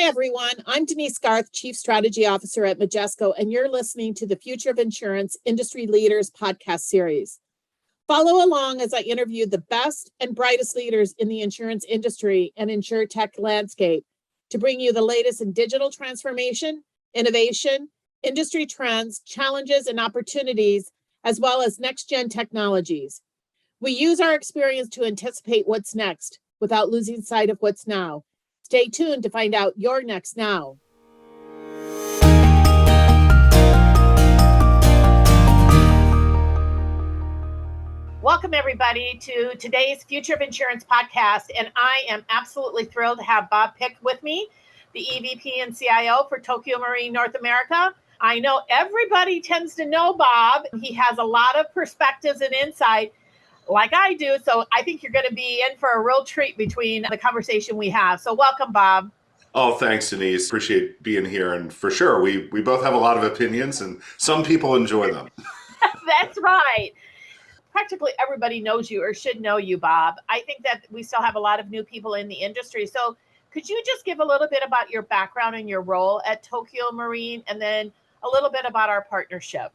everyone. I'm Denise Garth, Chief Strategy Officer at Majesco, and you're listening to the Future of Insurance Industry Leaders podcast series. Follow along as I interview the best and brightest leaders in the insurance industry and insurtech landscape to bring you the latest in digital transformation, innovation, industry trends, challenges, and opportunities, as well as next-gen technologies. We use our experience to anticipate what's next without losing sight of what's now. Stay tuned to find out your next now. Welcome, everybody, to today's Future of Insurance podcast. And I am absolutely thrilled to have Bob Pick with me, the EVP and CIO for Tokio Marine North America. I know everybody tends to know Bob. He has a lot of perspectives and insight like I do. So I think you're going to be in for a real treat between the conversation we have. So welcome, Bob. Oh, thanks, Denise. Appreciate being here. And for sure, we both have a lot of opinions and some people enjoy them. That's right. Practically everybody knows you or should know you, Bob. I think that we still have a lot of new people in the industry. So could you just give a little bit about your background and your role at Tokio Marine, and then a little bit about our partnership?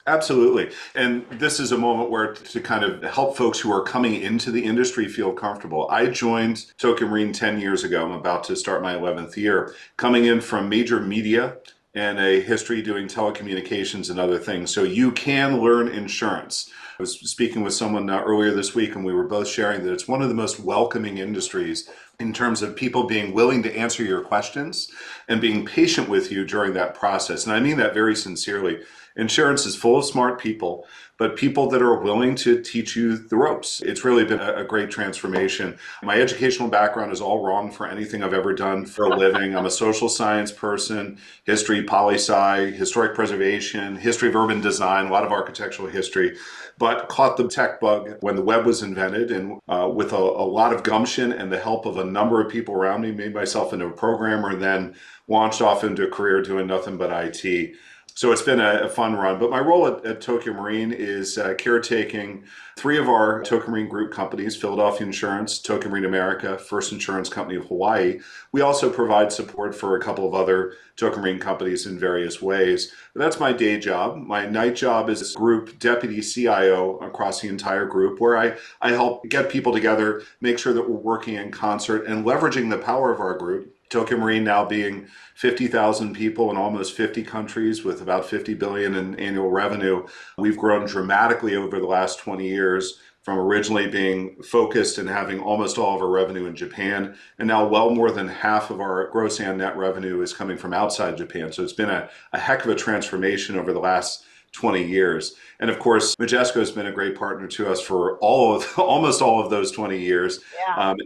Absolutely. And this is a moment where to kind of help folks who are coming into the industry feel comfortable. I joined Tokio Marine 10 years ago. I'm about to start my 11th year, coming in from major media and a history doing telecommunications and other things. So you can learn insurance. I was speaking with someone earlier this week, and we were both sharing that it's one of the most welcoming industries in terms of people being willing to answer your questions and being patient with you during that process. And I mean that very sincerely. Insurance is full of smart people, but people that are willing to teach you the ropes. It's really been a great transformation. My educational background is all wrong for anything I've ever done for a living. I'm a social science person, history, poli-sci, historic preservation, history of urban design, a lot of architectural history, but caught the tech bug when the web was invented, and with a lot of gumption and the help of a number of people around me, made myself into a programmer and then launched off into a career doing nothing but IT. So it's been a fun run. But my role at Tokio Marine is caretaking three of our Tokio Marine group companies: Philadelphia Insurance, Tokio Marine America, First Insurance Company of Hawaii. We also provide support for a couple of other Tokio Marine companies in various ways. But that's my day job. My night job is group deputy CIO across the entire group, where I help get people together, make sure that we're working in concert and leveraging the power of our group. Tokio Marine now being 50,000 people in almost 50 countries with about 50 billion in annual revenue. We've grown dramatically over the last 20 years, from originally being focused and having almost all of our revenue in Japan. And now well more than half of our gross and net revenue is coming from outside Japan. So it's been a heck of a transformation over the last 20 years. And of course, Majesco has been a great partner to us for almost all of those 20 years,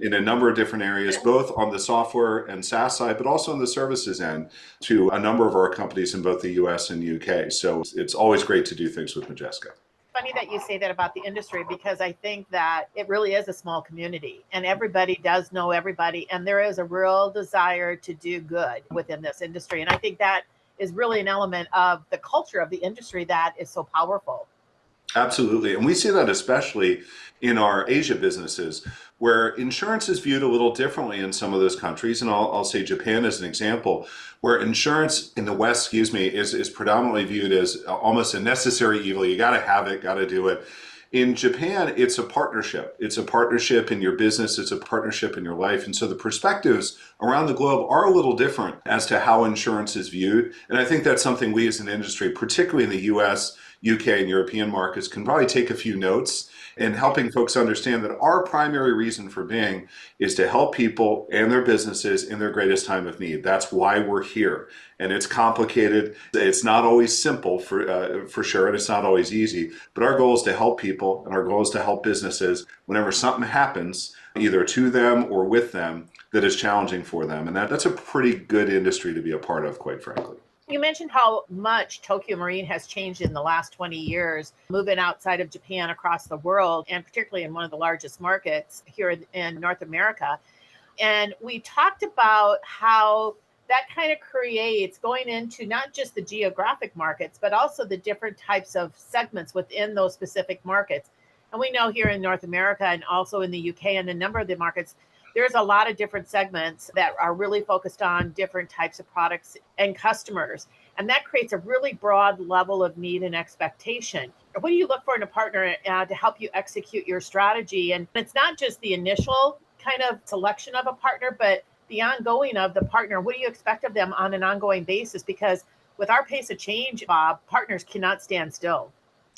in a number of different areas, both on the software and SaaS side, but also on the services end to a number of our companies in both the US and UK. So it's always great to do things with Majesco. Funny that you say that about the industry, because I think that it really is a small community and everybody does know everybody. And there is a real desire to do good within this industry. And I think that is really an element of the culture of the industry that is so powerful. Absolutely. And we see that especially in our Asia businesses, where insurance is viewed a little differently in some of those countries. And I'll say Japan as an example, where insurance in the West, is predominantly viewed as almost a necessary evil. You got to have it, got to do it. In Japan, it's a partnership. It's a partnership in your business. It's a partnership in your life. And so the perspectives around the globe are a little different as to how insurance is viewed. And I think that's something we as an industry, particularly in the US, UK, and European markets, can probably take a few notes in helping folks understand that our primary reason for being is to help people and their businesses in their greatest time of need. That's why we're here. And it's complicated. It's not always simple for sure, and it's not always easy. But our goal is to help people, and our goal is to help businesses whenever something happens, either to them or with them, that is challenging for them. And that's a pretty good industry to be a part of, quite frankly. You mentioned how much Tokio Marine has changed in the last 20 years, moving outside of Japan across the world, and particularly in one of the largest markets here in North America. And we talked about how that kind of creates going into not just the geographic markets, but also the different types of segments within those specific markets. And we know here in North America and also in the UK and a number of the markets, there's a lot of different segments that are really focused on different types of products and customers. And that creates a really broad level of need and expectation. What do you look for in a partner to help you execute your strategy? And it's not just the initial kind of selection of a partner, but the ongoing of the partner. What do you expect of them on an ongoing basis? Because with our pace of change, Bob, partners cannot stand still.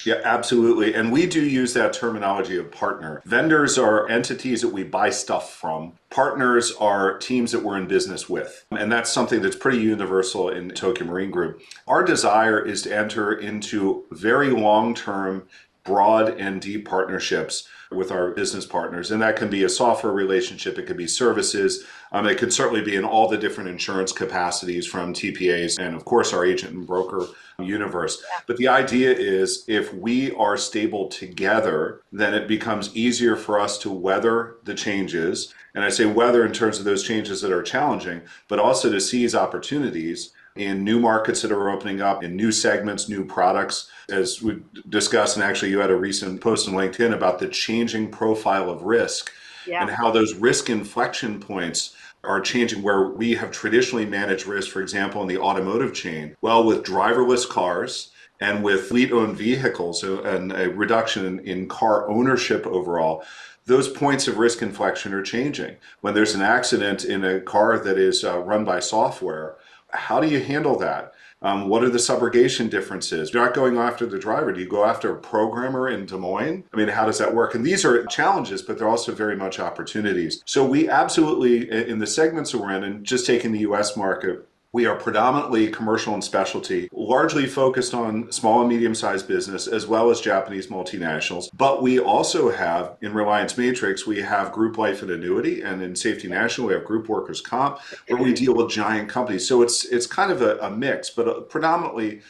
Yeah, absolutely. And we do use that terminology of partner. Vendors are entities that we buy stuff from. Partners are teams that we're in business with. And that's something that's pretty universal in Tokio Marine Group. Our desire is to enter into very long-term, broad and deep partnerships with our business partners. And that can be a software relationship, it could be services, it could certainly be in all the different insurance capacities from TPAs and of course our agent and broker universe. But the idea is if we are stable together, then it becomes easier for us to weather the changes. And I say weather in terms of those changes that are challenging, but also to seize opportunities in new markets that are opening up, in new segments, new products. As we discussed, and actually you had a recent post on LinkedIn about the changing profile of risk and how those risk inflection points are changing where we have traditionally managed risk, for example, in the automotive chain. Well, with driverless cars and with fleet-owned vehicles and a reduction in car ownership overall, those points of risk inflection are changing. When there's an accident in a car that is run by software, how do you handle that? What are the subrogation differences? You're not going after the driver. Do you go after a programmer in Des Moines? I mean, how does that work? And these are challenges, but they're also very much opportunities. So we absolutely, in the segments that we're in, and just taking the US market, we are predominantly commercial and specialty, largely focused on small and medium-sized business, as well as Japanese multinationals. But we also have, in Reliance Matrix, we have group life and annuity, and in Safety National, we have group workers' comp, where we deal with giant companies. So it's kind of a mix, but predominantly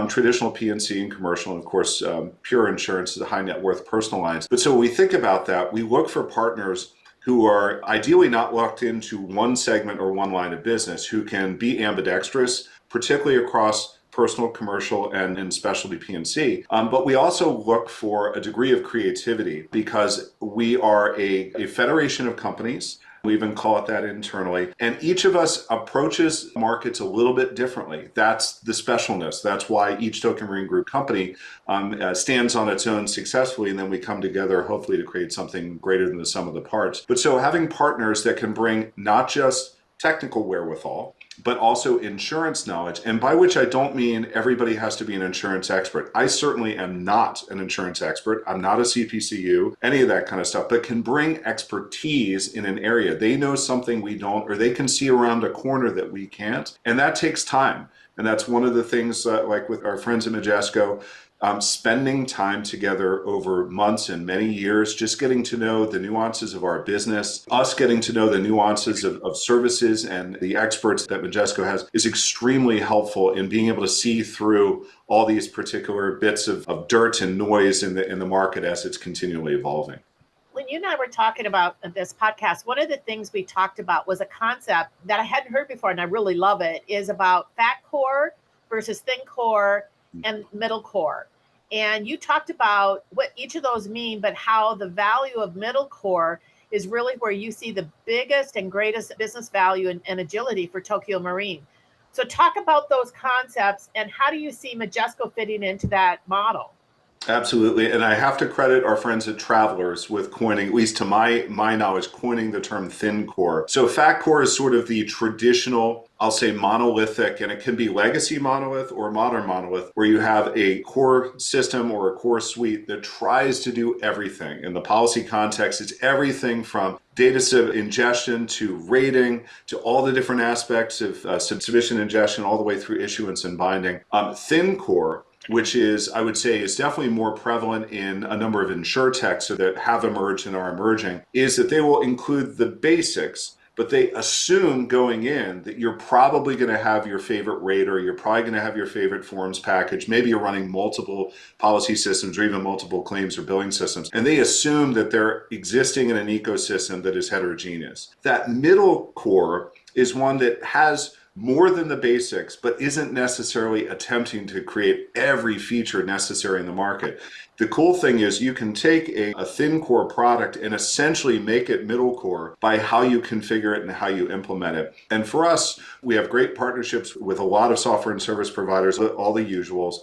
traditional P&C and commercial, and of course, pure insurance, the high net worth personal lines. But so when we think about that, we look for partners who are ideally not locked into one segment or one line of business, who can be ambidextrous, particularly across personal, commercial, and specialty P&C. But we also look for a degree of creativity because we are a federation of companies. We even call it that internally. And each of us approaches markets a little bit differently. That's the specialness. That's why each Tokio Marine Group company stands on its own successfully. And then we come together, hopefully, to create something greater than the sum of the parts. But so having partners that can bring not just technical wherewithal, but also insurance knowledge, and by which I don't mean everybody has to be an insurance expert. I certainly am not an insurance expert. I'm not a CPCU, any of that kind of stuff, but can bring expertise in an area. They know something we don't, or they can see around a corner that we can't, and that takes time. And that's one of the things, like with our friends at Majesco, spending time together over months and many years, just getting to know the nuances of our business, us getting to know the nuances of services and the experts that Majesco has is extremely helpful in being able to see through all these particular bits of dirt and noise in the market as it's continually evolving. When you and I were talking about this podcast, one of the things we talked about was a concept that I hadn't heard before, and I really love it, is about fat core versus thin core and middle core. And you talked about what each of those mean, but how the value of middle core is really where you see the biggest and greatest business value and agility for Tokio Marine. So talk about those concepts and how do you see Majesco fitting into that model? Absolutely. And I have to credit our friends at Travelers with coining, at least to my knowledge, coining the term thin core. So fat core is sort of the traditional, I'll say monolithic, and it can be legacy monolith or modern monolith, where you have a core system or a core suite that tries to do everything. In the policy context, it's everything from data ingestion to rating to all the different aspects of submission ingestion all the way through issuance and binding. Thin core, which is, I would say, is definitely more prevalent in a number of insurtechs that have emerged and are emerging, is that they will include the basics, but they assume going in that you're probably going to have your favorite rater, you're probably going to have your favorite forms package, maybe you're running multiple policy systems or even multiple claims or billing systems, and they assume that they're existing in an ecosystem that is heterogeneous. That middle core is one that has more than the basics, but isn't necessarily attempting to create every feature necessary in the market. The cool thing is you can take a thin core product and essentially make it middle core by how you configure it and how you implement it. And for us, we have great partnerships with a lot of software and service providers, all the usuals,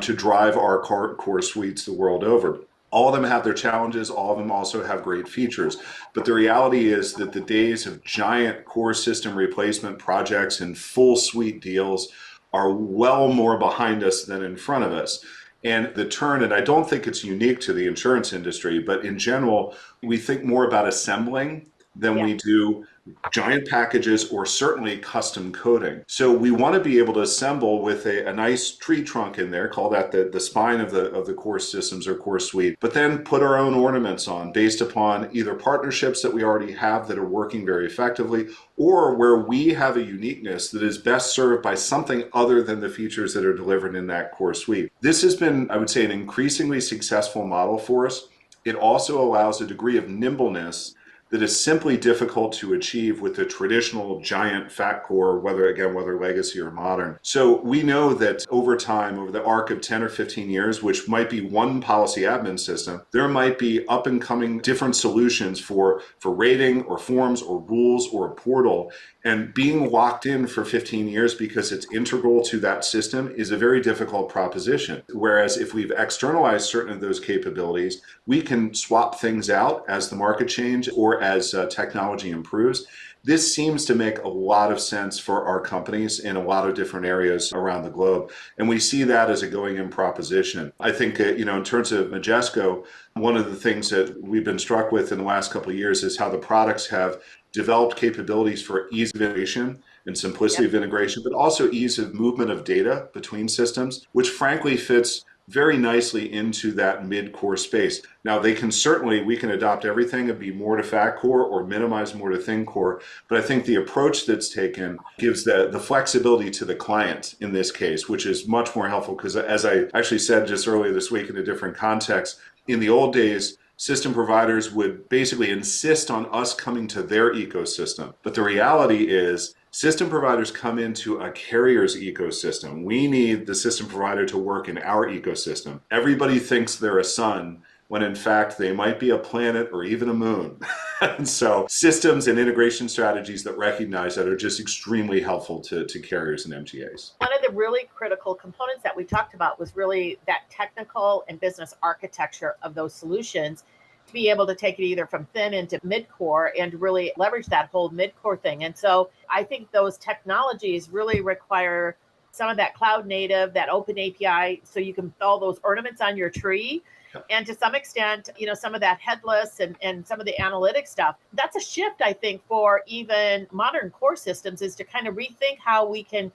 to drive our core suites the world over. All of them have their challenges. All of them also have great features. But the reality is that the days of giant core system replacement projects and full suite deals are well more behind us than in front of us. And the turn, and I don't think it's unique to the insurance industry, but in general, we think more about assembling than we do giant packages or certainly custom coding. So we want to be able to assemble with a nice tree trunk in there, call that the spine of the core systems or core suite, but then put our own ornaments on based upon either partnerships that we already have that are working very effectively, or where we have a uniqueness that is best served by something other than the features that are delivered in that core suite. This has been, I would say, an increasingly successful model for us. It also allows a degree of nimbleness that is simply difficult to achieve with the traditional giant fat core, whether legacy or modern. So we know that over time, over the arc of 10 or 15 years, which might be one policy admin system, there might be up and coming different solutions for rating or forms or rules or a portal. And being locked in for 15 years because it's integral to that system is a very difficult proposition. Whereas if we've externalized certain of those capabilities, we can swap things out as the market changes or as technology improves. This seems to make a lot of sense for our companies in a lot of different areas around the globe. And we see that as a going in proposition. I think, in terms of Majesco, one of the things that we've been struck with in the last couple of years is how the products have developed capabilities for ease of integration and simplicity of integration, but also ease of movement of data between systems, which frankly fits very nicely into that mid-core space. Now, we can adopt everything and be more to fat core or minimize more to thin core, but I think the approach that's taken gives the flexibility to the client in this case, which is much more helpful because, as I actually said just earlier this week in a different context, in the old days, system providers would basically insist on us coming to their ecosystem. But the reality is system providers come into a carrier's ecosystem. We need the system provider to work in our ecosystem. Everybody thinks they're a sun when in fact they might be a planet or even a moon. And so systems and integration strategies that recognize that are just extremely helpful to carriers and MGAs. One of the really critical components that we talked about was really that technical and business architecture of those solutions to be able to take it either from thin into mid-core and really leverage that whole mid-core thing. And so I think those technologies really require some of that cloud native, that open API, so you can put all those ornaments on your tree. And to some extent, some of that headless and some of the analytic stuff, that's a shift, I think, for even modern core systems, is to kind of rethink how we can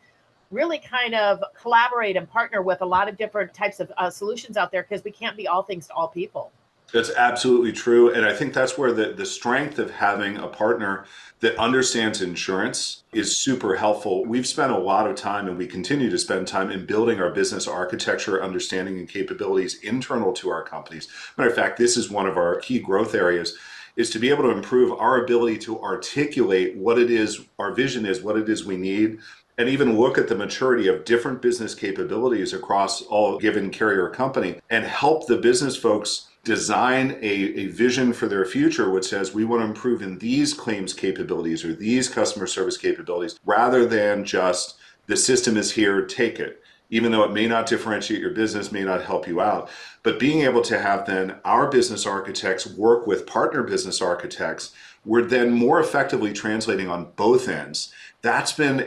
really kind of collaborate and partner with a lot of different types of solutions out there, because we can't be all things to all people. That's absolutely true. And I think that's where the strength of having a partner that understands insurance is super helpful. We've spent a lot of time, and we continue to spend time in building our business architecture, understanding, and capabilities internal to our companies. Matter of fact, this is one of our key growth areas, is to be able to improve our ability to articulate what it is our vision is, what it is we need, and even look at the maturity of different business capabilities across all given carrier company and help the business folks design a vision for their future, which says we want to improve in these claims capabilities or these customer service capabilities, rather than just the system is here, take it. Even though it may not differentiate your business, may not help you out. But being able to have then our business architects work with partner business architects, we're then more effectively translating on both ends. That's been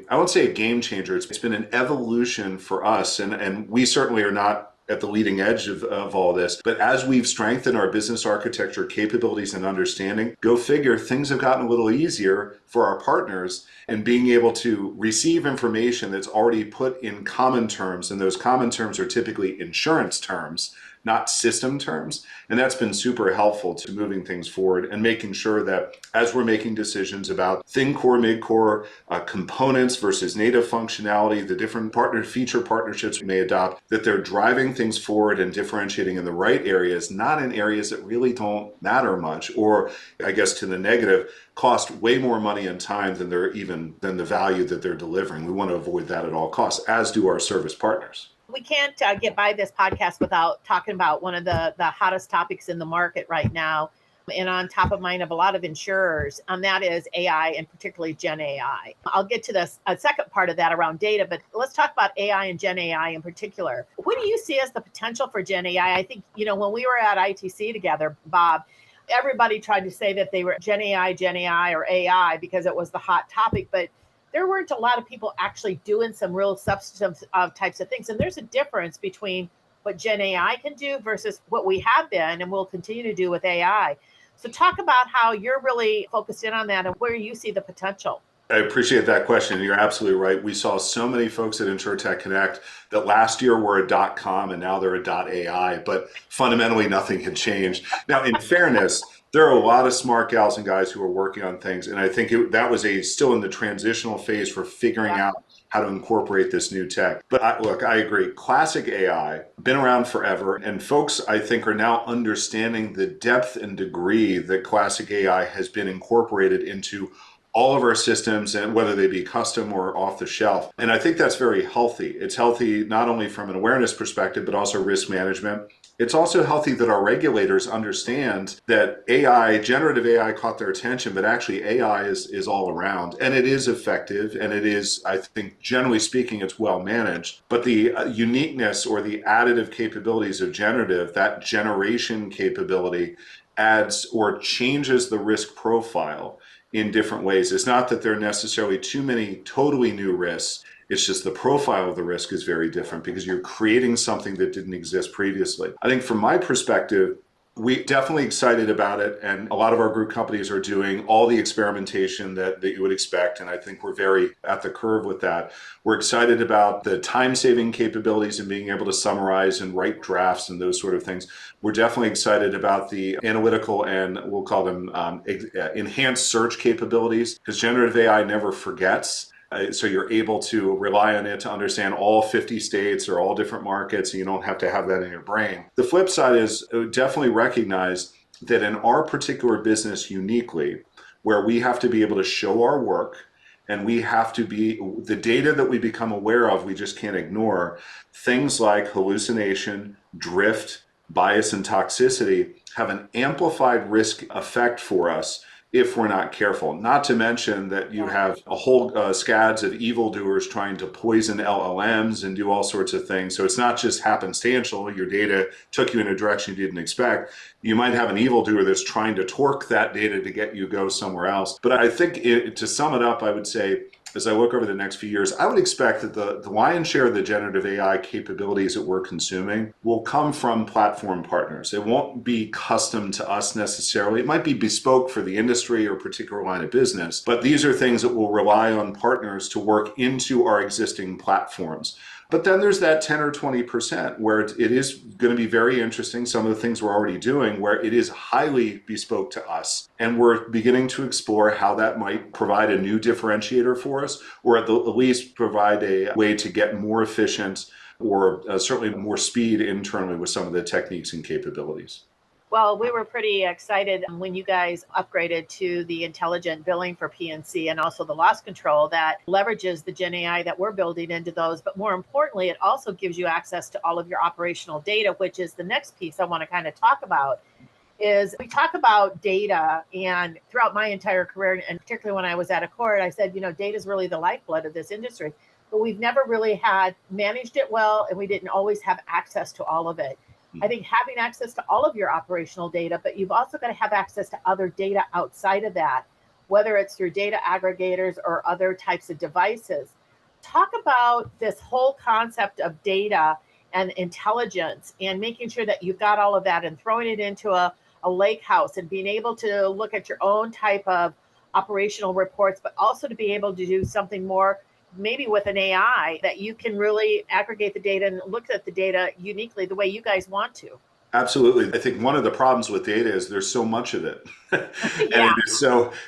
I won't say a game changer. It's been an evolution for us. And we certainly are not at the leading edge of all this. But as we've strengthened our business architecture capabilities and understanding, go figure, things have gotten a little easier for our partners, and being able to receive information that's already put in common terms. And those common terms are typically insurance terms, not system terms. And that's been super helpful to moving things forward and making sure that as we're making decisions about thin core, mid core, components versus native functionality, the different feature partnerships we may adopt, that they're driving things forward and differentiating in the right areas, not in areas that really don't matter much, or I guess to the negative, cost way more money and time than the value that they're delivering. We want to avoid that at all costs, as do our service partners. We can't get by this podcast without talking about one of the hottest topics in the market right now, and on top of mind of a lot of insurers, and that is AI, and particularly Gen AI. I'll get to this a second part of that around data, but let's talk about AI and Gen AI in particular. What do you see as the potential for Gen AI? I think, when we were at ITC together, Bob, everybody tried to say that they were Gen AI, or AI because it was the hot topic, but there weren't a lot of people actually doing some real substance types of things. And there's a difference between what Gen AI can do versus what we have been and will continue to do with AI. So talk about how you're really focused in on that and where you see the potential. I appreciate that question. You're absolutely right. We saw so many folks at InsurTech Connect that last year were a .com and now they're a .ai, but fundamentally nothing had changed. Now, in fairness, there are a lot of smart gals and guys who are working on things, and I think that was still in the transitional phase for figuring out how to incorporate this new tech. But I agree. Classic AI, been around forever, and folks, I think, are now understanding the depth and degree that classic AI has been incorporated into all of our systems, and whether they be custom or off the shelf. And I think that's very healthy. It's healthy not only from an awareness perspective, but also risk management. It's also healthy that our regulators understand that generative AI caught their attention, but actually AI is all around, and it is effective, and it is, I think, generally speaking, it's well managed. But the uniqueness or the additive capabilities of generative, that generation capability, adds or changes the risk profile in different ways. It's not that there are necessarily too many totally new risks. It's just the profile of the risk is very different because you're creating something that didn't exist previously. I think from my perspective, we're definitely excited about it. And a lot of our group companies are doing all the experimentation that you would expect. And I think we're very at the curve with that. We're excited about the time-saving capabilities and being able to summarize and write drafts and those sort of things. We're definitely excited about the analytical and we'll call them enhanced search capabilities, because generative AI never forgets. So you're able to rely on it to understand all 50 states or all different markets, and you don't have to have that in your brain. The flip side is definitely recognize that in our particular business uniquely, where we have to be able to show our work, and we have to be, the data that we become aware of, we just can't ignore. Things like hallucination, drift, bias, and toxicity have an amplified risk effect for us if we're not careful. Not to mention that you have a whole scads of evildoers trying to poison LLMs and do all sorts of things. So it's not just happenstantial. Your data took you in a direction you didn't expect. You might have an evildoer that's trying to torque that data to get you go somewhere else. But I think to sum it up, I would say, as I look over the next few years, I would expect that the lion's share of the generative AI capabilities that we're consuming will come from platform partners. It won't be custom to us necessarily. It might be bespoke for the industry or particular line of business, but these are things that will rely on partners to work into our existing platforms. But then there's that 10 or 20% where it is going to be very interesting. Some of the things we're already doing where it is highly bespoke to us. And we're beginning to explore how that might provide a new differentiator for us, or at least provide a way to get more efficient or certainly more speed internally with some of the techniques and capabilities. Well, we were pretty excited when you guys upgraded to the intelligent billing for PNC and also the loss control that leverages the Gen AI that we're building into those. But more importantly, it also gives you access to all of your operational data, which is the next piece I want to kind of talk about. Is we talk about data, and throughout my entire career, and particularly when I was at Accord, I said, data is really the lifeblood of this industry, but we've never really had managed it well, and we didn't always have access to all of it. I think having access to all of your operational data, but you've also got to have access to other data outside of that, whether it's through data aggregators or other types of devices. Talk about this whole concept of data and intelligence and making sure that you've got all of that and throwing it into a lake house and being able to look at your own type of operational reports, but also to be able to do something more maybe with an AI that you can really aggregate the data and look at the data uniquely the way you guys want to. Absolutely. I think one of the problems with data is there's so much of it. And Yeah.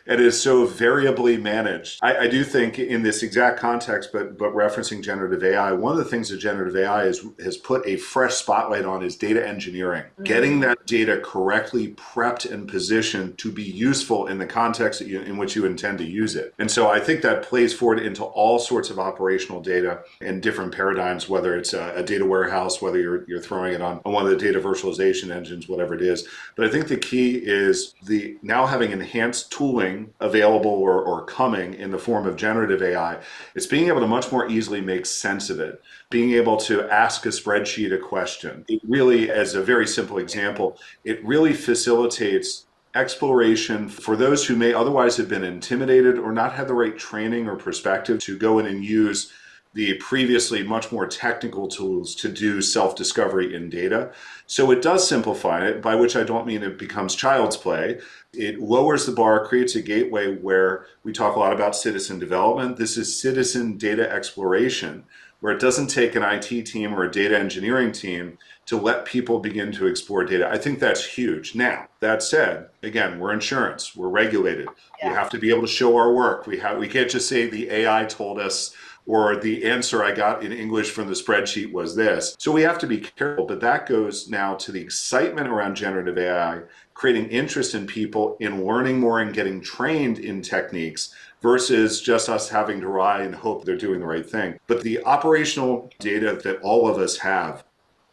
it is so variably managed. I do think in this exact context, but referencing generative AI, one of the things that generative AI has put a fresh spotlight on is data engineering. Getting that data correctly prepped and positioned to be useful in the context in which you intend to use it. And so I think that plays forward into all sorts of operational data and different paradigms, whether it's a data warehouse, whether you're throwing it on one of the data virtualization engines, whatever it is. But I think the key is the now having enhanced tooling available or coming in the form of generative AI. It's being able to much more easily make sense of it, being able to ask a spreadsheet a question. It really, as a very simple example, it really facilitates exploration for those who may otherwise have been intimidated or not had the right training or perspective to go in and use the previously much more technical tools to do self-discovery in data. So it does simplify it, by which I don't mean it becomes child's play. It lowers the bar, creates a gateway where we talk a lot about citizen development. This is citizen data exploration, where it doesn't take an IT team or a data engineering team to let people begin to explore data. I think that's huge. Now, that said, again, we're insurance, we're regulated. We have to be able to show our work. We can't just say the AI told us, or the answer I got in English from the spreadsheet was this. So we have to be careful, but that goes now to the excitement around generative AI, creating interest in people in learning more and getting trained in techniques versus just us having to rely and hope they're doing the right thing. But the operational data that all of us have,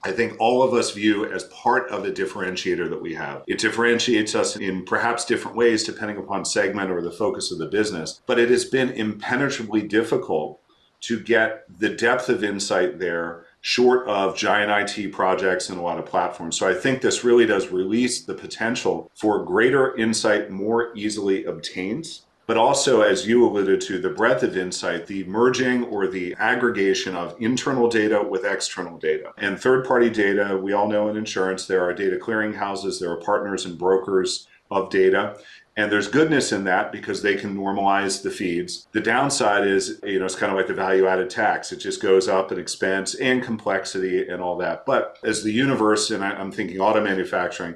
I think all of us view as part of the differentiator that we have. It differentiates us in perhaps different ways depending upon segment or the focus of the business, but it has been impenetrably difficult to get the depth of insight there short of giant IT projects and a lot of platforms. So I think this really does release the potential for greater insight more easily obtained. But also, as you alluded to, the breadth of insight, the merging or the aggregation of internal data with external data. And third-party data, we all know in insurance, there are data clearinghouses, there are partners and brokers of data. And there's goodness in that because they can normalize the feeds. The downside is, it's kind of like the value-added tax. It just goes up in expense and complexity and all that. But as the universe, and I'm thinking auto manufacturing,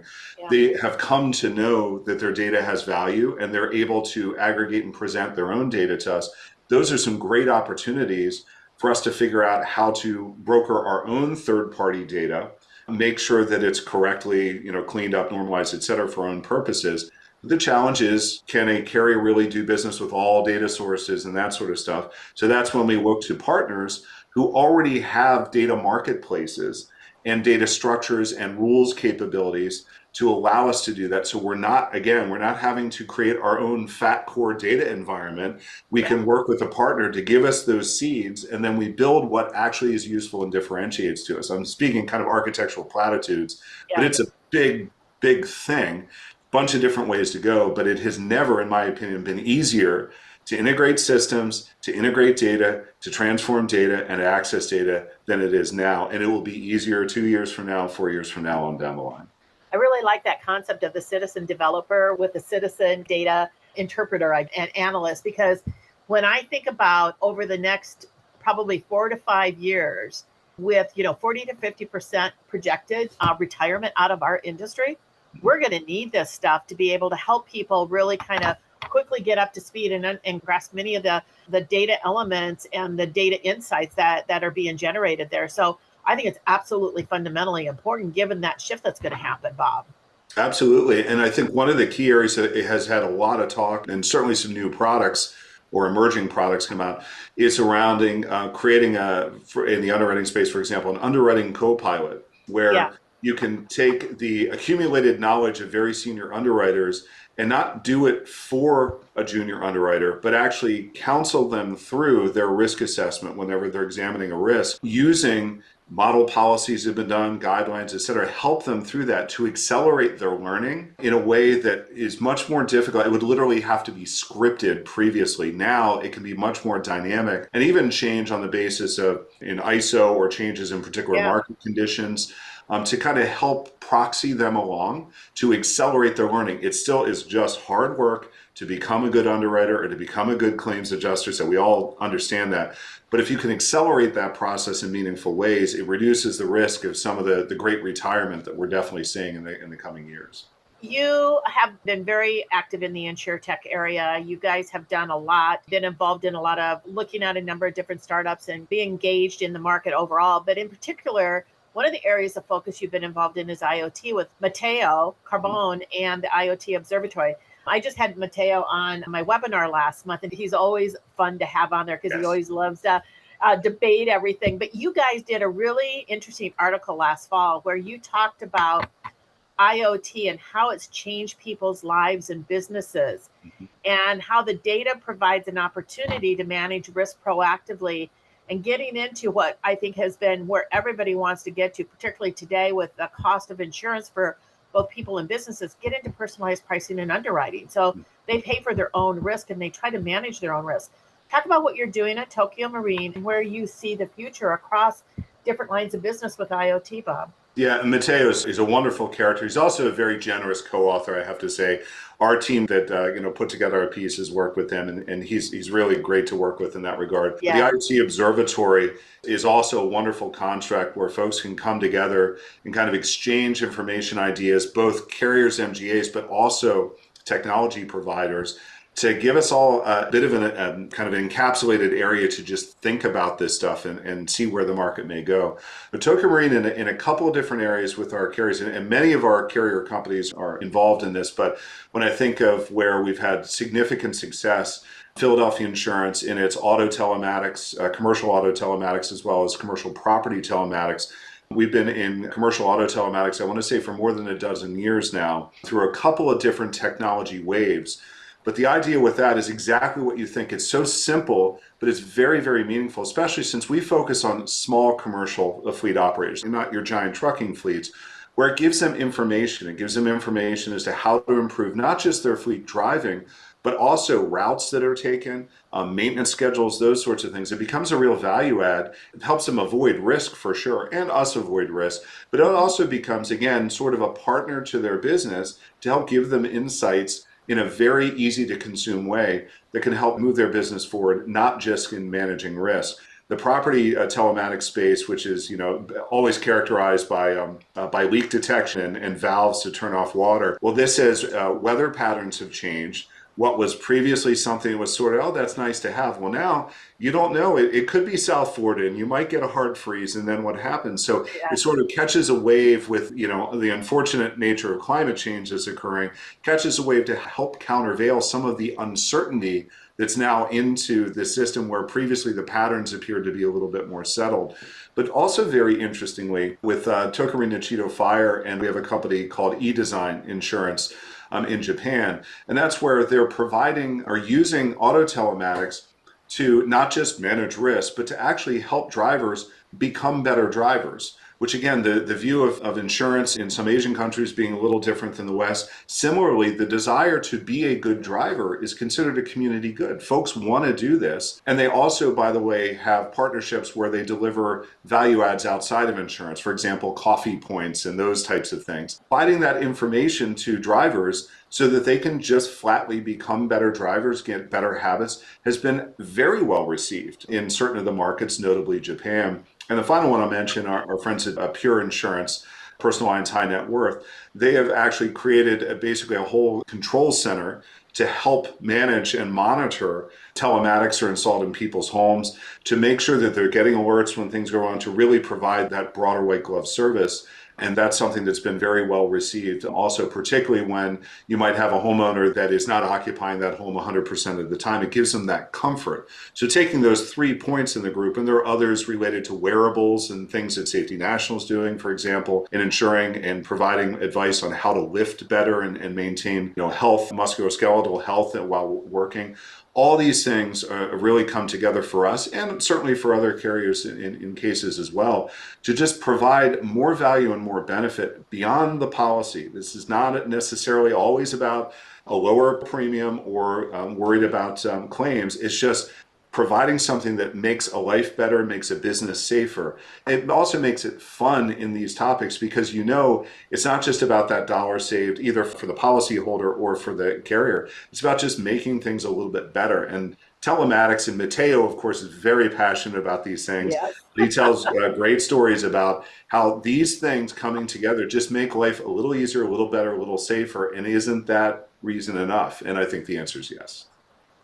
they have come to know that their data has value and they're able to aggregate and present their own data to us. Those are some great opportunities for us to figure out how to broker our own third-party data, make sure that it's correctly, cleaned up, normalized, et cetera, for our own purposes. The challenge is, can a carrier really do business with all data sources and that sort of stuff? So that's when we look to partners who already have data marketplaces and data structures and rules capabilities to allow us to do that. So we're not having to create our own fat core data environment. We can work with a partner to give us those seeds, and then we build what actually is useful and differentiates to us. I'm speaking kind of architectural platitudes, but it's a big, big thing. Bunch of different ways to go, but it has never, in my opinion, been easier to integrate systems, to integrate data, to transform data, and access data than it is now. And it will be easier 2 years from now, 4 years from now on down the line. I really like that concept of the citizen developer with the citizen data interpreter and analyst, because when I think about over the next probably 4 to 5 years with 40 to 50% projected retirement out of our industry, we're going to need this stuff to be able to help people really kind of quickly get up to speed and grasp many of the data elements and the data insights that are being generated there. So I think it's absolutely fundamentally important given that shift that's going to happen, Bob. Absolutely. And I think one of the key areas that it has had a lot of talk, and certainly some new products or emerging products come out, is surrounding creating in the underwriting space, for example, an underwriting co-pilot where you can take the accumulated knowledge of very senior underwriters and not do it for a junior underwriter, but actually counsel them through their risk assessment whenever they're examining a risk using model policies have been done, guidelines, et cetera, help them through that to accelerate their learning in a way that is much more difficult. It would literally have to be scripted previously. Now it can be much more dynamic and even change on the basis of in ISO or changes in particular market conditions. to kind of help proxy them along to accelerate their learning. It still is just hard work to become a good underwriter or to become a good claims adjuster, so we all understand that. But if you can accelerate that process in meaningful ways, it reduces the risk of some of the great retirement that we're definitely seeing in the coming years. You have been very active in the insurtech area. You guys have done a lot, been involved in a lot of looking at a number of different startups and be engaged in the market overall. But in particular, one of the areas of focus you've been involved in is IoT with Matteo Carbone and the IoT Observatory. I just had Matteo on my webinar last month, and he's always fun to have on there because he always loves to debate everything. But you guys did a really interesting article last fall where you talked about IoT and how it's changed people's lives and businesses, and how the data provides an opportunity to manage risk proactively, and getting into what I think has been where everybody wants to get to, particularly today with the cost of insurance for both people and businesses, get into personalized pricing and underwriting. So they pay for their own risk and they try to manage their own risk. Talk about what you're doing at Tokio Marine and where you see the future across different lines of business with IoT, Bob. Yeah, and Matteo is a wonderful character. He's also a very generous co-author, I have to say. Our team that put together our piece has worked with him, and he's really great to work with in that regard. Yeah. The IoT Observatory is also a wonderful construct where folks can come together and kind of exchange information ideas, both carriers, MGAs, but also technology providers, to give us all a bit of a kind of encapsulated area to just think about this stuff and see where the market may go. But Tokio Marine in a couple of different areas with our carriers, and many of our carrier companies are involved in this, but when I think of where we've had significant success, Philadelphia Insurance in its auto telematics, commercial auto telematics, as well as commercial property telematics. We've been in commercial auto telematics, I want to say, for more than a dozen years now, through a couple of different technology waves. But the idea with that is exactly what you think. It's so simple, but it's very, very meaningful, especially since we focus on small commercial fleet operators, and not your giant trucking fleets, where it gives them information. It gives them information as to how to improve not just their fleet driving, but also routes that are taken, maintenance schedules, those sorts of things. It becomes a real value add. It helps them avoid risk for sure, and us avoid risk. But it also becomes, again, sort of a partner to their business to help give them insights in a very easy to consume way that can help move their business forward, not just in managing risk. The property telematics space, which is always characterized by leak detection and valves to turn off water. Well, this says weather patterns have changed. What was previously something that was sort of, oh, that's nice to have. Well, now you don't know. It could be South Florida and you might get a hard freeze, and then what happens? So it sort of catches a wave with, the unfortunate nature of climate change that's occurring, catches a wave to help countervail some of the uncertainty that's now into the system where previously the patterns appeared to be a little bit more settled. But also very interestingly, with Tokio Marine Nichido Fire, and we have a company called eDesign Insurance, in Japan. And that's where they're providing or using auto telematics to not just manage risk, but to actually help drivers become better drivers. Which again, the view of insurance in some Asian countries being a little different than the West. Similarly, the desire to be a good driver is considered a community good. Folks want to do this. And they also, by the way, have partnerships where they deliver value adds outside of insurance. For example, coffee points and those types of things. Providing that information to drivers so that they can just flatly become better drivers, get better habits, has been very well received in certain of the markets, notably Japan. And the final one I'll mention, our friends at Pure Insurance, Personal Lines High Net Worth. They have actually created basically a whole control center to help manage and monitor telematics are installed in people's homes, to make sure that they're getting alerts when things go wrong, to really provide that broader white glove service. And that's something that's been very well received. Also, particularly when you might have a homeowner that is not occupying that home 100% of the time, it gives them that comfort. So taking those 3 points in the group, and there are others related to wearables and things that Safety National is doing, for example, in ensuring and providing advice on how to lift better and maintain health, musculoskeletal health while working. All these things really come together for us, and certainly for other carriers in cases as well, to just provide more value and more benefit beyond the policy. This is not necessarily always about a lower premium or worried about claims. It's just providing something that makes a life better, makes a business safer. It also makes it fun in these topics because it's not just about that dollar saved either for the policyholder or for the carrier. It's about just making things a little bit better. And telematics, and Matteo, of course, is very passionate about these things. Yes. He tells great stories about how these things coming together just make life a little easier, a little better, a little safer. And isn't that reason enough? And I think the answer is yes.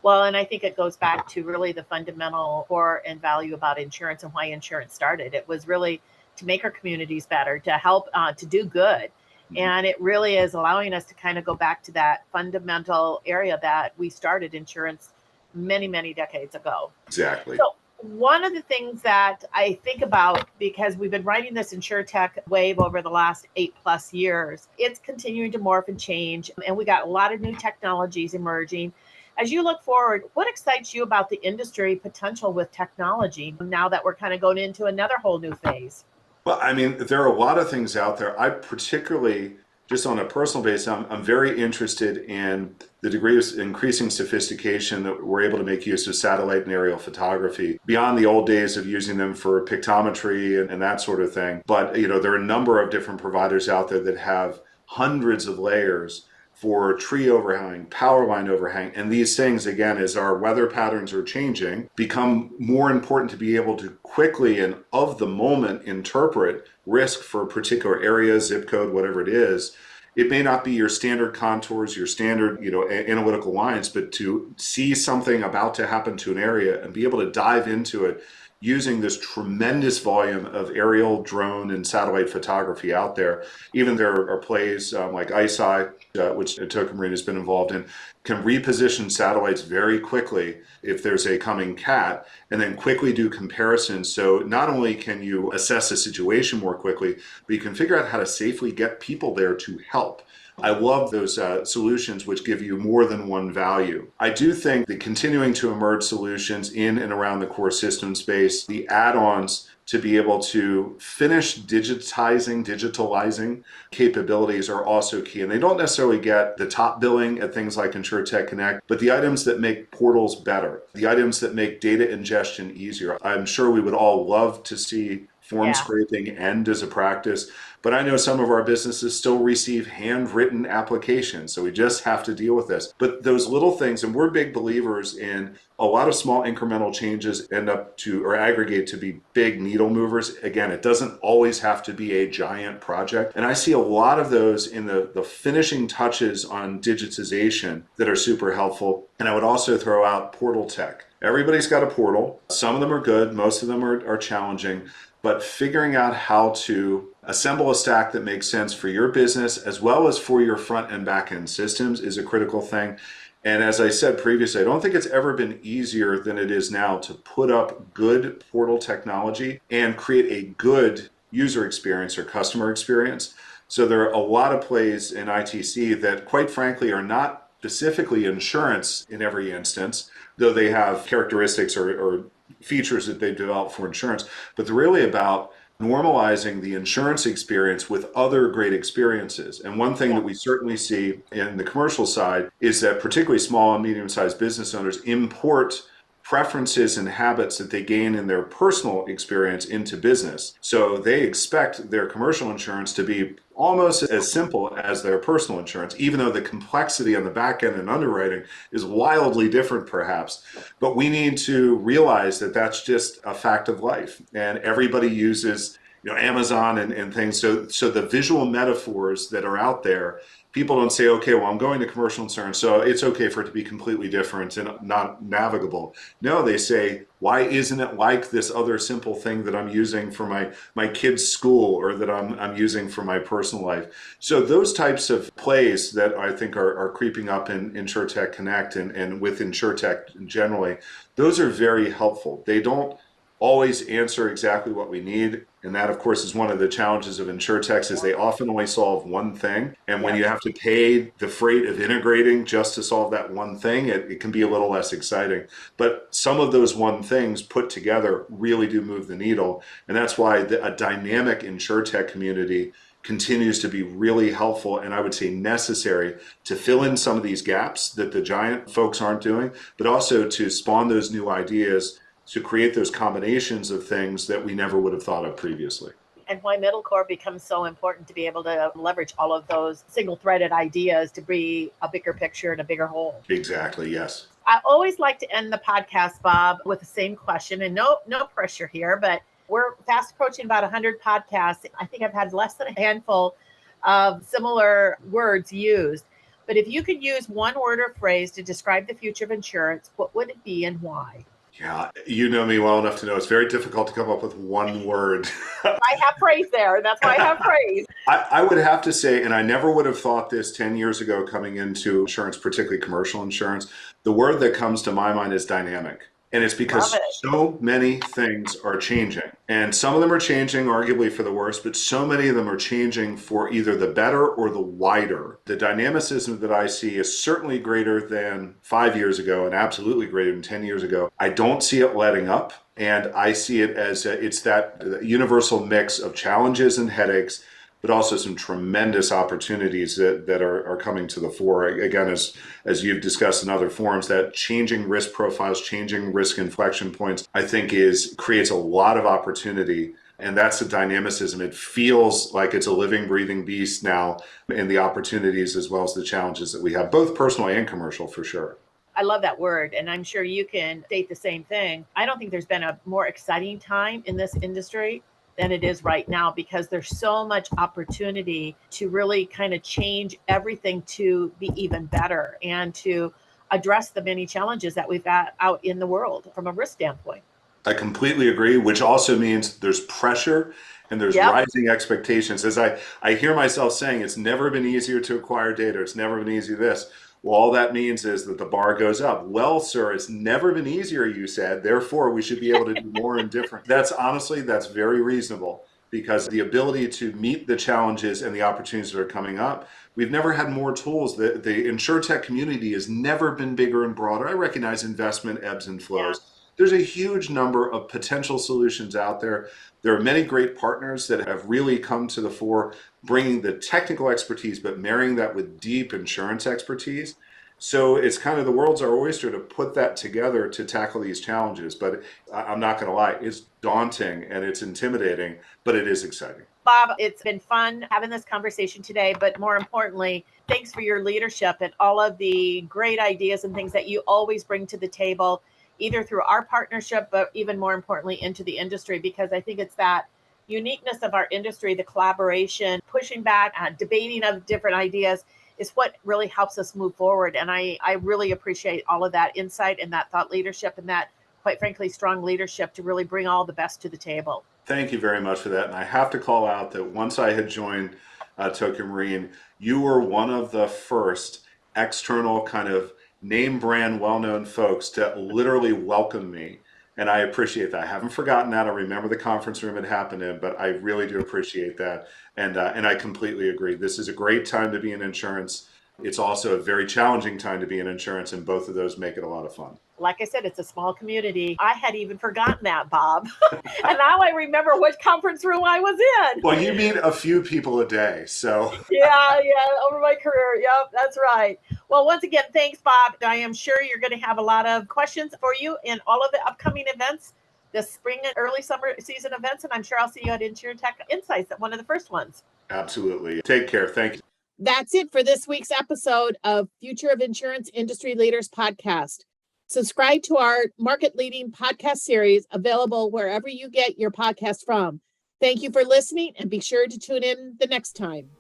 Well, and I think it goes back to really the fundamental core and value about insurance and why insurance started. It was really to make our communities better, to help, to do good. And it really is allowing us to kind of go back to that fundamental area that we started insurance many, many decades ago. Exactly. So one of the things that I think about, because we've been riding this InsurTech wave over the last 8+ years, it's continuing to morph and change. And we got a lot of new technologies emerging. As you look forward, what excites you about the industry potential with technology now that we're kind of going into another whole new phase? Well, I mean, there are a lot of things out there. I particularly, just on a personal basis, I'm very interested in the degree of increasing sophistication that we're able to make use of satellite and aerial photography beyond the old days of using them for pictometry and that sort of thing. But, there are a number of different providers out there that have hundreds of layers for tree overhang, power line overhang. And these things, again, as our weather patterns are changing, become more important to be able to quickly and of the moment interpret risk for a particular area, zip code, whatever it is. It may not be your standard contours, your standard, analytical lines, but to see something about to happen to an area and be able to dive into it using this tremendous volume of aerial, drone, and satellite photography out there. Even there are plays like ICEYE, which Tokio Marine has been involved in, can reposition satellites very quickly if there's a coming cat, and then quickly do comparisons. So not only can you assess a situation more quickly, but you can figure out how to safely get people there to help. I love those solutions which give you more than one value. I do think that continuing to emerge solutions in and around the core system space, the add-ons to be able to finish digitalizing capabilities are also key. And they don't necessarily get the top billing at things like InsurTech Connect, but the items that make portals better, the items that make data ingestion easier. I'm sure we would all love to see form scraping end as a practice, but I know some of our businesses still receive handwritten applications, so we just have to deal with this. But those little things, and we're big believers in a lot of small incremental changes end up to or aggregate to be big needle movers. Again, it doesn't always have to be a giant project. And I see a lot of those in the finishing touches on digitization that are super helpful. And I would also throw out portal tech. Everybody's got a portal. Some of them are good, most of them are challenging. But figuring out how to assemble a stack that makes sense for your business as well as for your front and back end systems is a critical thing. And as I said previously, I don't think it's ever been easier than it is now to put up good portal technology and create a good user experience or customer experience. So there are a lot of plays in ITC that, quite frankly, are not specifically insurance in every instance, though they have characteristics or features that they've developed for insurance, but they're really about normalizing the insurance experience with other great experiences. And one thing that we certainly see in the commercial side is that particularly small and medium-sized business owners import preferences and habits that they gain in their personal experience into business. So they expect their commercial insurance to be almost as simple as their personal insurance, even though the complexity on the back end and underwriting is wildly different perhaps. But we need to realize that that's just a fact of life. And everybody uses Amazon and things. So the visual metaphors that are out there, people don't say, okay, well, I'm going to commercial insurance, so it's okay for it to be completely different and not navigable. No, they say, why isn't it like this other simple thing that I'm using for my kid's school or that I'm using for my personal life? So those types of plays that I think are creeping up in InsurTech Connect and with InsurTech generally, those are very helpful. They don't always answer exactly what we need. And that, of course, is one of the challenges of InsurTechs is they often only solve one thing. And when you have to pay the freight of integrating just to solve that one thing, it can be a little less exciting. But some of those one things put together really do move the needle. And that's why a dynamic InsurTech community continues to be really helpful and I would say necessary to fill in some of these gaps that the giant folks aren't doing, but also to spawn those new ideas to create those combinations of things that we never would have thought of previously. And why middle core becomes so important to be able to leverage all of those single-threaded ideas to be a bigger picture and a bigger whole. Exactly, yes. I always like to end the podcast, Bob, with the same question, and no pressure here, but we're fast approaching about 100 podcasts. I think I've had less than a handful of similar words used. But if you could use one word or phrase to describe the future of insurance, what would it be and why? Yeah, you know me well enough to know it's very difficult to come up with one word. I have praise there. That's why I have praise. I would have to say, and I never would have thought this 10 years ago coming into insurance, particularly commercial insurance, the word that comes to my mind is dynamic. And it's because so many things are changing. And some of them are changing arguably for the worse, but so many of them are changing for either the better or the wider. The dynamicism that I see is certainly greater than 5 years ago and absolutely greater than 10 years ago. I don't see it letting up. And I see it as it's that universal mix of challenges and headaches, but also some tremendous opportunities that are coming to the fore. Again, as you've discussed in other forums, that changing risk profiles, changing risk inflection points, I think creates a lot of opportunity. And that's the dynamicism. It feels like it's a living, breathing beast now in the opportunities as well as the challenges that we have, both personal and commercial for sure. I love that word, and I'm sure you can state the same thing. I don't think there's been a more exciting time in this industry than it is right now because there's so much opportunity to really kind of change everything to be even better and to address the many challenges that we've got out in the world from a risk standpoint. I completely agree, which also means there's pressure and there's rising expectations. As I hear myself saying, it's never been easier to acquire data. It's never been easy this. Well, all that means is that the bar goes up. Well, sir, it's never been easier, you said. Therefore, we should be able to do more and different. That's very reasonable because the ability to meet the challenges and the opportunities that are coming up, we've never had more tools. The InsurTech community has never been bigger and broader. I recognize investment ebbs and flows. Yeah. There's a huge number of potential solutions out there. There are many great partners that have really come to the fore, bringing the technical expertise, but marrying that with deep insurance expertise. So it's kind of the world's our oyster to put that together to tackle these challenges. But I'm not going to lie, it's daunting and it's intimidating, but it is exciting. Bob, it's been fun having this conversation today, but more importantly, thanks for your leadership and all of the great ideas and things that you always bring to the table, either through our partnership, but even more importantly, into the industry, because I think it's that uniqueness of our industry, the collaboration, pushing back, debating of different ideas is what really helps us move forward. And I really appreciate all of that insight and that thought leadership and that, quite frankly, strong leadership to really bring all the best to the table. Thank you very much for that. And I have to call out that once I had joined Tokio Marine, you were one of the first external kind of name brand well-known folks to literally welcome me. And I appreciate that. I haven't forgotten that. I remember the conference room it happened in, but I really do appreciate that. And I completely agree. This is a great time to be in insurance. It's also a very challenging time to be in insurance, and both of those make it a lot of fun. Like I said, it's a small community. I had even forgotten that, Bob. And now I remember which conference room I was in. Well, you meet a few people a day, so. Yeah, over my career. Yep, that's right. Well, once again, thanks, Bob. I am sure you're going to have a lot of questions for you in all of the upcoming events, the spring and early summer season events, and I'm sure I'll see you at InsurTech Insights at one of the first ones. Absolutely. Take care. Thank you. That's it for this week's episode of Future of Insurance Industry Leaders podcast. Subscribe to our market-leading podcast series available wherever you get your podcast from. Thank you for listening and be sure to tune in the next time.